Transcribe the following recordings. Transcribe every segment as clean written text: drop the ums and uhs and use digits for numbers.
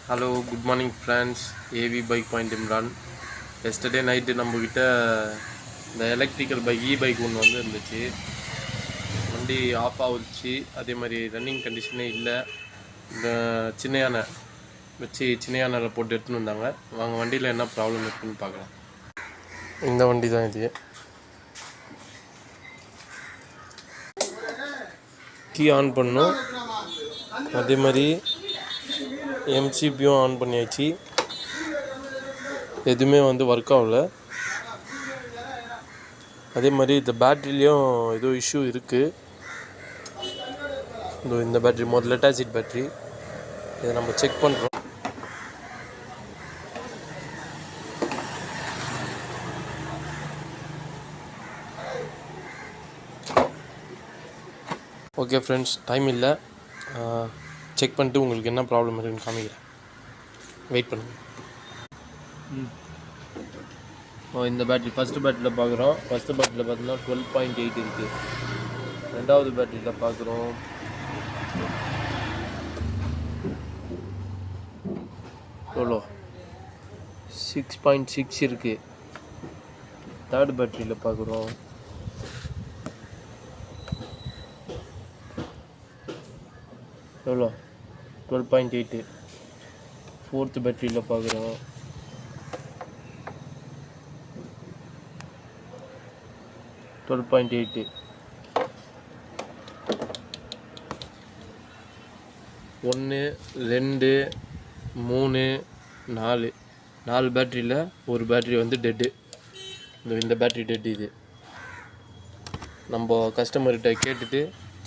Hello good morning friends. AV bike point Imran. Yesterday night நம்மக்கிட்ட இந்த electrical bike bike ஒன்று வந்து இருந்துச்சு. வண்டி ஆஃப் ஆகிடுச்சு. அதே மாதிரி ரன்னிங் கண்டிஷனே இல்லை. இந்த சின்ன யானை வச்சு சின்ன யானையில் போட்டு எடுத்துன்னு வந்தாங்க. அவங்க வண்டியில் என்ன ப்ராப்ளம் இருக்குதுன்னு பார்க்கலாம். இந்த வண்டி தான் இது. கீ ஆன் பண்ணணும். அதே மாதிரி எம்சிபியும் ஆன் பண்ணியாச்சு. எதுவுமே வந்து ஒர்க் ஆகல. அதே மாதிரி இந்த பேட்ரிலையும் ஏதோ இஷ்யூ இருக்குது. இந்த பேட்ரி முதல்ல லெட்டாசிட் பேட்ரி. இதை நம்ம செக் பண்ணுறோம். ஓகே ஃப்ரெண்ட்ஸ், டைம் இல்லை. செக் பண்ணிட்டு உங்களுக்கு என்ன ப்ராப்ளம் இருக்குன்னு காமிக்கிறேன். வெயிட் பண்ணுங்கள். இந்த பேட்ரி ஃபஸ்ட்டு பேட்டரியில் பார்க்குறோம். ஃபஸ்ட்டு பேட்டரியில் பார்த்தீங்கன்னா 12.8 இருக்குது. ரெண்டாவது பேட்டரியில் பார்க்குறோம் எவ்வளோ 6.6 இருக்குது. தேர்டு பேட்டரியில் பார்க்குறோம் எவ்வளோ 12.8. ஃபோர்த்து பேட்டரியில் பார்க்குறோம் 12.8. 1 2 3 4 பேட்டரியில் ஒரு பேட்டரி வந்து டெட்டு. இந்த பேட்டரி டெட்டு. இது நம்ம கஸ்டமர்கிட்ட கேட்டுட்டு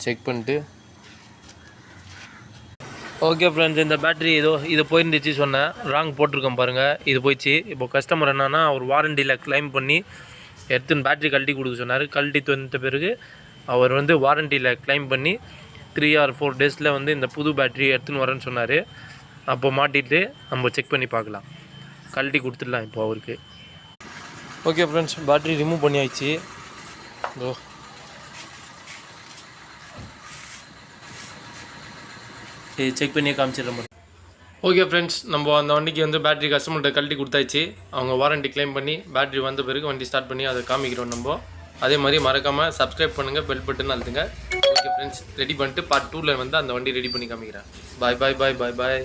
செக் பண்ணிட்டு. ஓகே ஃப்ரெண்ட்ஸ், இந்த பேட்டரி இது போயிருந்துச்சு சொன்னேன். ராங் போட்டிருக்கேன் பாருங்கள். இது போயிடுச்சு. இப்போ கஸ்டமர் என்னன்னா அவர் வாரண்டியில் கிளைம் பண்ணி எடுத்துன்னு பேட்டரி கழட்டி கொடுக்க சொன்னார். கழட்டி தந்த பிறகு அவர் வந்து வாரண்டியில் கிளைம் பண்ணி 3 or 4 டேஸில் வந்து இந்த புது பேட்டரி எடுத்துன்னு வரேன்னு சொன்னார். அப்போ மாட்டிட்டு நம்ம செக் பண்ணி பார்க்கலாம். கழட்டி கொடுத்துடலாம் இப்போ அவருக்கு. ஓகே ஃப்ரெண்ட்ஸ், பேட்டரி ரிமூவ் பண்ணியாச்சு. செக் பண்ணி காமிச்சிடுற மாதிரி. ஓகே ஃப்ரெண்ட்ஸ், நம்ம அந்த வண்டிக்கு வந்து பேட்டரி கஸ்டமர்கிட்ட கழட்டி கொடுத்தாச்சு. அவங்க வாரண்டி கிளைம் பண்ணி பேட்டரி வந்த பிறகு வண்டி ஸ்டார்ட் பண்ணி அதை காமிக்கிறோம் நம்ம. அதே மாதிரி மறக்காமல் சப்ஸ்கிரைப் பண்ணுங்கள், பெல் பட்டன் அழுத்துங்க. ஓகே ஃப்ரெண்ட்ஸ், ரெடி பண்ணிட்டு பார்ட் 2ல் வந்து அந்த வண்டி ரெடி பண்ணி காமிக்கிறேன். பாய் பாய் பாய் பாய் பாய்.